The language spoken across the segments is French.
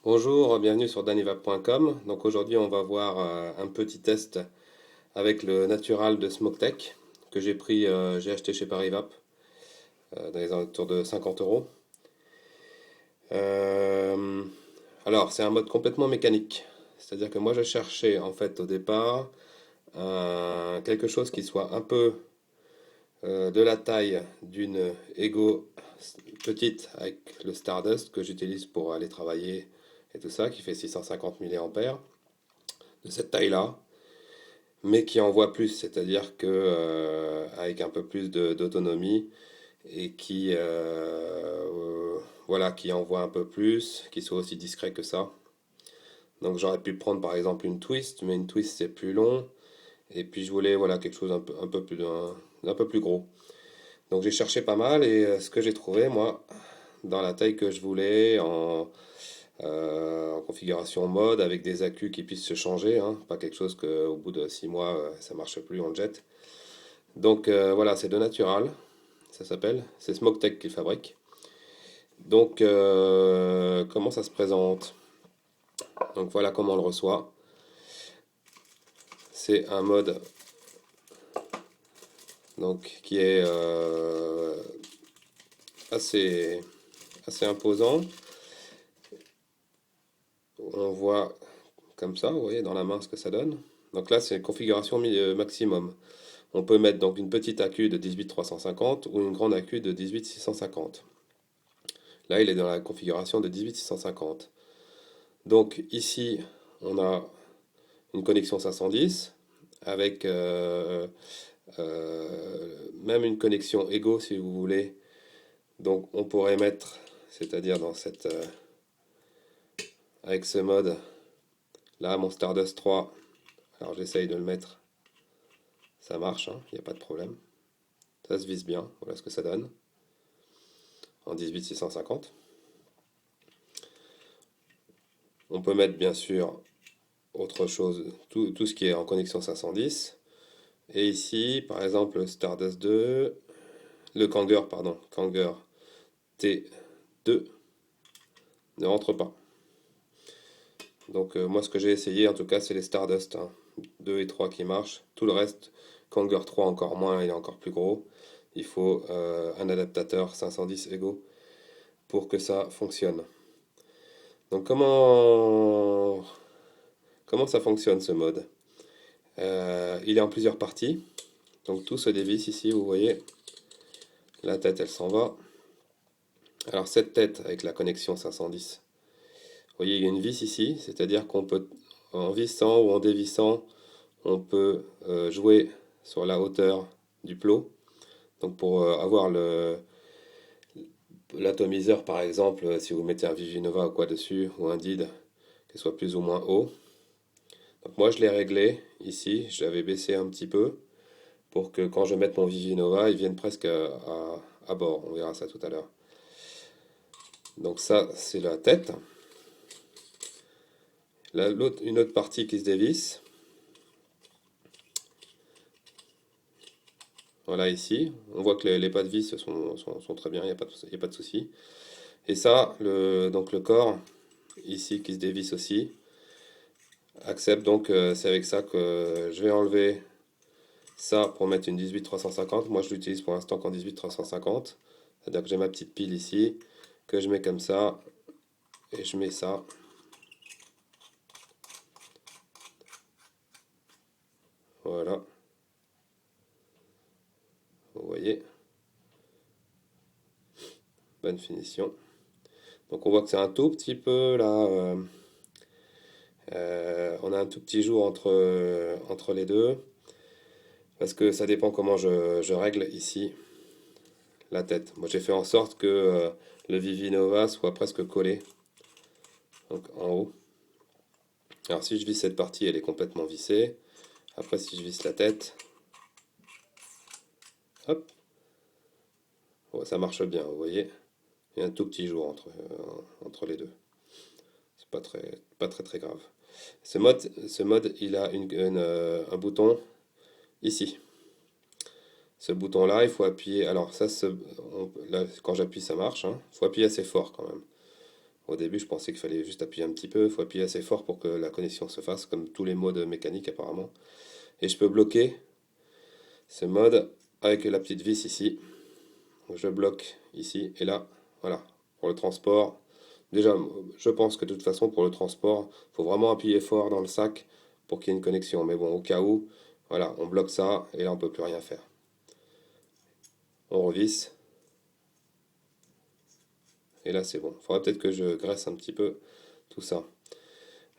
Bonjour, bienvenue sur danivap.com. Donc aujourd'hui on va voir un petit test avec le natural de SmokeTech que j'ai acheté chez Parivap dans les alentours de 50 euros. Euh, alors c'est un mode complètement mécanique, c'est-à-dire que moi je cherchais en fait au départ quelque chose qui soit un peu de la taille d'une Ego petite avec le Stardust que j'utilise pour aller travailler et tout ça, qui fait 650 mAh, de cette taille-là, mais qui envoie plus, c'est-à-dire que avec un peu plus d'autonomie et voilà, qui envoie un peu plus, qui soit aussi discret que ça. Donc j'aurais pu prendre par exemple une twist, mais une twist c'est plus long, et puis je voulais voilà quelque chose un peu plus gros. Donc j'ai cherché pas mal et ce que j'ai trouvé moi dans la taille que je voulais en configuration mode avec des accus qui puissent se changer, hein, pas quelque chose que au bout de 6 mois ça marche plus, on le jette. Donc voilà, c'est de Natural, ça s'appelle, c'est SmokeTech qui le fabrique. Donc comment ça se présente? Donc voilà comment on le reçoit. C'est un mode donc qui est assez assez imposant. On voit comme ça, vous voyez dans la main ce que ça donne. Donc là c'est configuration maximum. On peut mettre donc une petite accu de 18-350 ou une grande accu de 18-650. Là, il est dans la configuration de 18-650. Donc ici, on a une connexion 510 avec même une connexion Ego si vous voulez. Donc on pourrait mettre, c'est-à-dire dans cette avec ce mode là, mon Stardust 3. Alors j'essaye de le mettre, ça marche, il n'y a pas de problème. Ça se vise bien, voilà ce que ça donne en 18-650. On peut mettre bien sûr autre chose, tout ce qui est en connexion 510. Et ici, par exemple, le Stardust 2, le Kanger, pardon, Kanger T2 ne rentre pas. Donc moi, ce que j'ai essayé, en tout cas, c'est les Stardust 2 et 3 qui marchent. Tout le reste, Kanger 3 encore moins, il est encore plus gros. Il faut un adaptateur 510 Ego pour que ça fonctionne. Donc comment ça fonctionne ce mode? Il est en plusieurs parties. Donc tout se dévisse ici, vous voyez. La tête, elle s'en va. Alors cette tête avec la connexion 510, vous voyez, il y a une vis ici, c'est-à-dire qu'on peut, en vissant ou en dévissant, on peut jouer sur la hauteur du plot. Donc pour avoir l'atomiseur, par exemple, si vous mettez un Vivinova ou quoi dessus, ou un DID, qu'il soit plus ou moins haut. Donc moi je l'ai réglé ici, je l'avais baissé un petit peu, pour que quand je mette mon Vivinova, il vienne presque à bord. On verra ça tout à l'heure. Donc ça, c'est la tête. Une autre partie qui se dévisse. Voilà ici. On voit que les pas de vis sont très bien, il n'y a pas de souci. Et ça, donc le corps, ici, qui se dévisse aussi, accepte. Donc c'est avec ça que je vais enlever ça pour mettre une 18-350. Moi, je l'utilise pour l'instant qu'en 18-350. C'est-à-dire que j'ai ma petite pile ici, que je mets comme ça, et je mets ça. Voilà, vous voyez, bonne finition. Donc on voit que c'est un tout petit peu là, on a un tout petit jour entre les deux, parce que ça dépend comment je règle ici la tête. Moi j'ai fait en sorte que le Vivinova soit presque collé, donc en haut. Alors si je visse cette partie, elle est complètement vissée. Après si je visse la tête, hop, ouais, ça marche bien, vous voyez. Il y a un tout petit jour entre les deux. C'est pas très grave. Ce mode, il a un bouton ici. Ce bouton-là, il faut appuyer. Alors ça, là, quand j'appuie, ça marche, hein. Il faut appuyer assez fort quand même. Au début, je pensais qu'il fallait juste appuyer un petit peu, il faut appuyer assez fort pour que la connexion se fasse, comme tous les modes mécaniques apparemment. Et je peux bloquer ce mode avec la petite vis ici. Donc je bloque ici et là, voilà, pour le transport. Déjà, je pense que de toute façon, pour le transport, il faut vraiment appuyer fort dans le sac pour qu'il y ait une connexion. Mais bon, au cas où, voilà, on bloque ça et là, on ne peut plus rien faire. On revisse. Et là, c'est bon. Il faudrait peut-être que je graisse un petit peu tout ça.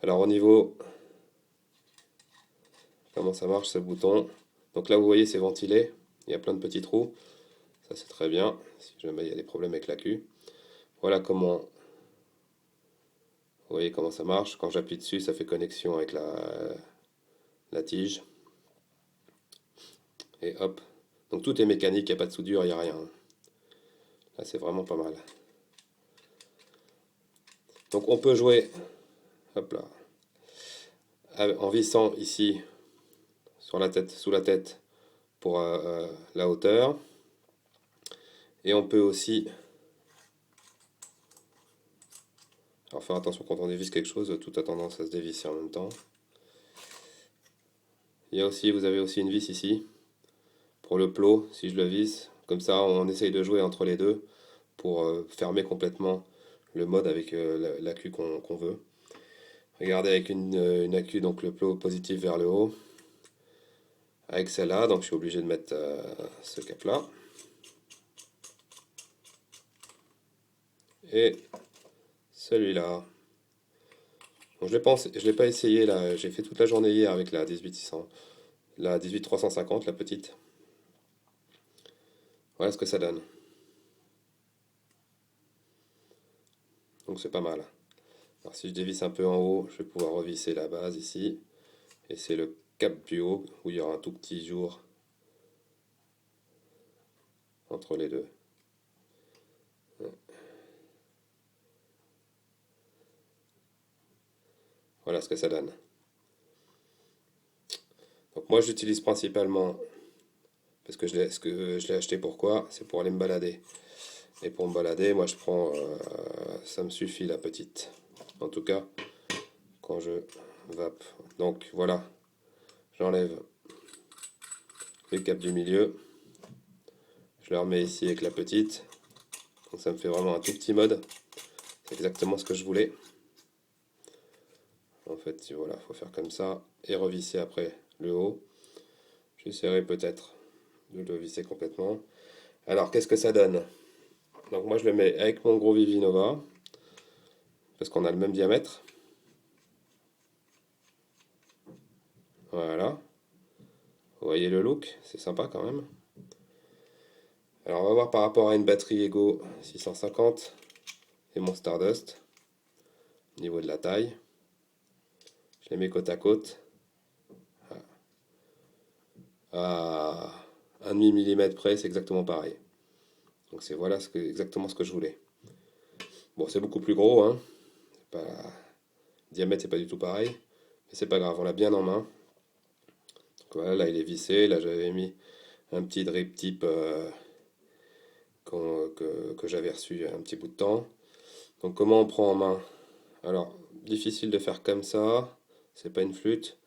Alors, au niveau, comment ça marche ce bouton? Donc là, vous voyez, c'est ventilé. Il y a plein de petits trous. Ça, c'est très bien. Si jamais il y a des problèmes avec la queue. Voilà comment, vous voyez comment ça marche. Quand j'appuie dessus, ça fait connexion avec la tige. Et hop. Donc tout est mécanique, il n'y a pas de soudure, il n'y a rien. Là, c'est vraiment pas mal. Donc on peut jouer, hop là, en vissant ici sur la tête, sous la tête pour la hauteur. Et on peut aussi, alors faire attention quand on dévisse quelque chose, tout a tendance à se dévisser en même temps. Il y a aussi, vous avez aussi une vis ici pour le plot, si je le visse. Comme ça, on essaye de jouer entre les deux pour fermer complètement le mode avec l'accu qu'on veut. Regardez avec une accu, donc le plot positif vers le haut. Avec celle-là, donc je suis obligé de mettre ce cap-là. Et celui-là. Bon, je l'ai pas essayé là, j'ai fait toute la journée hier avec la 18600, la 18350, la petite. Voilà ce que ça donne. Donc c'est pas mal. Alors si je dévisse un peu en haut, je vais pouvoir revisser la base ici. Et c'est le cap du haut où il y aura un tout petit jour entre les deux. Voilà ce que ça donne. Donc moi j'utilise principalement, parce que je l'ai acheté pourquoi? C'est pour aller me balader. Et pour me balader, moi je prends, ça me suffit la petite. En tout cas, quand je vape. Donc voilà, j'enlève les caps du milieu. Je le remets ici avec la petite. Donc ça me fait vraiment un tout petit mode. C'est exactement ce que je voulais. En fait, voilà, il faut faire comme ça et revisser après le haut. J'essaierai peut-être de le visser complètement. Alors, qu'est-ce que ça donne? Donc moi, je le mets avec mon gros Vivinova, parce qu'on a le même diamètre. Voilà. Vous voyez le look? C'est sympa quand même. Alors, on va voir par rapport à une batterie Ego 650 et mon Stardust, au niveau de la taille. Je les mets côte à côte. À 1,5 mm près, c'est exactement pareil. Donc c'est voilà exactement ce que je voulais. Bon, c'est beaucoup plus gros, hein. Pas, le diamètre, c'est pas du tout pareil. Mais c'est pas grave, on l'a bien en main. Donc voilà, là il est vissé. Là j'avais mis un petit drip tip que j'avais reçu il y a un petit bout de temps. Donc comment on prend en main? Alors, difficile de faire comme ça. C'est pas une flûte.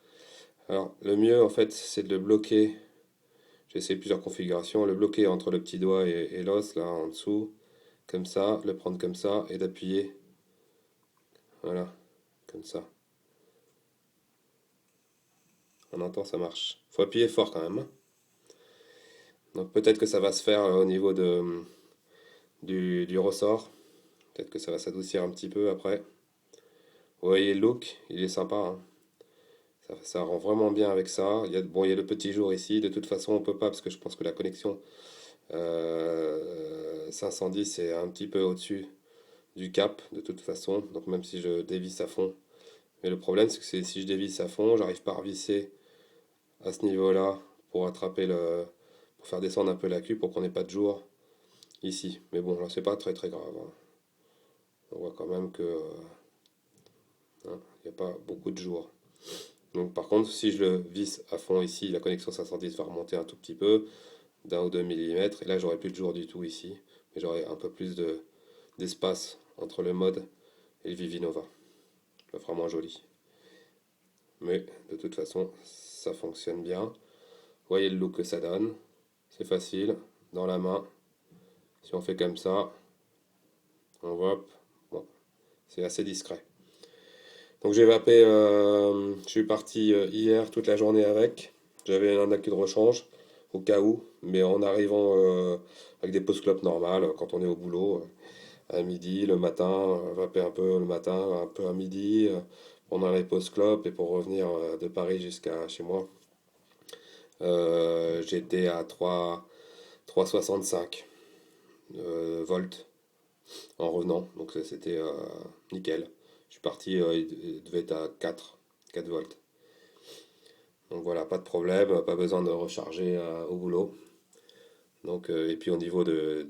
Alors, le mieux en fait, c'est de le bloquer. J'ai essayé plusieurs configurations. Le bloquer entre le petit doigt et l'os, là en dessous. Comme ça, le prendre comme ça et d'appuyer. Voilà, comme ça. On entend, ça marche. Faut appuyer fort quand même, hein. Donc peut-être que ça va se faire au niveau du ressort. Peut-être que ça va s'adoucir un petit peu après. Vous voyez le look, il est sympa, hein. Ça rend vraiment bien avec ça. Bon, il y a le petit jour ici. De toute façon, on peut pas parce que je pense que la connexion 510 est un petit peu au-dessus du cap de toute façon. Donc même si je dévisse à fond. Mais le problème, c'est que si je dévisse à fond, j'arrive pas à revisser à ce niveau-là pour attraper pour faire descendre un peu la queue pour qu'on n'ait pas de jour ici. Mais bon, là, c'est pas très très grave, hein. On voit quand même que hein, il n'y a pas beaucoup de jours. Donc par contre, si je le visse à fond ici, la connexion 510 va remonter un tout petit peu, d'1 ou 2 mm, et là j'aurai plus de jour du tout ici, mais j'aurai un peu plus d'espace entre le mode et le Vivinova. Ça fera moins joli. Mais de toute façon, ça fonctionne bien. Vous voyez le look que ça donne. C'est facile, dans la main. Si on fait comme ça, on voit, bon, c'est assez discret. Donc j'ai vapé, je suis parti hier toute la journée avec. J'avais un accu de rechange au cas où, mais en arrivant avec des pauses clopes normales, quand on est au boulot, à midi, le matin, vaper un peu le matin, un peu à midi, pendant les pauses clopes et pour revenir de Paris jusqu'à chez moi. J'étais à 3,65 volts en revenant, donc c'était nickel. Je suis parti, il devait être à 4 volts. Donc voilà, pas de problème, pas besoin de recharger au boulot. Donc, et puis au niveau de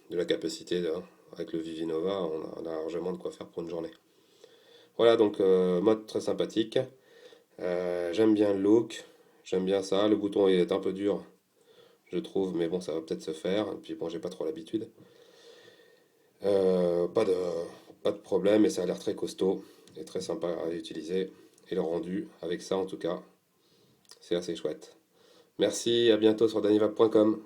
la capacité, avec le Vivinova, on a largement de quoi faire pour une journée. Voilà, donc mode très sympathique. J'aime bien le look, j'aime bien ça. Le bouton il est un peu dur, je trouve, mais bon, ça va peut-être se faire. Et puis bon, j'ai pas trop l'habitude. Euh, pas de, pas de problème, et ça a l'air très costaud et très sympa à utiliser. Et le rendu, avec ça en tout cas, c'est assez chouette. Merci, à bientôt sur danivap.com.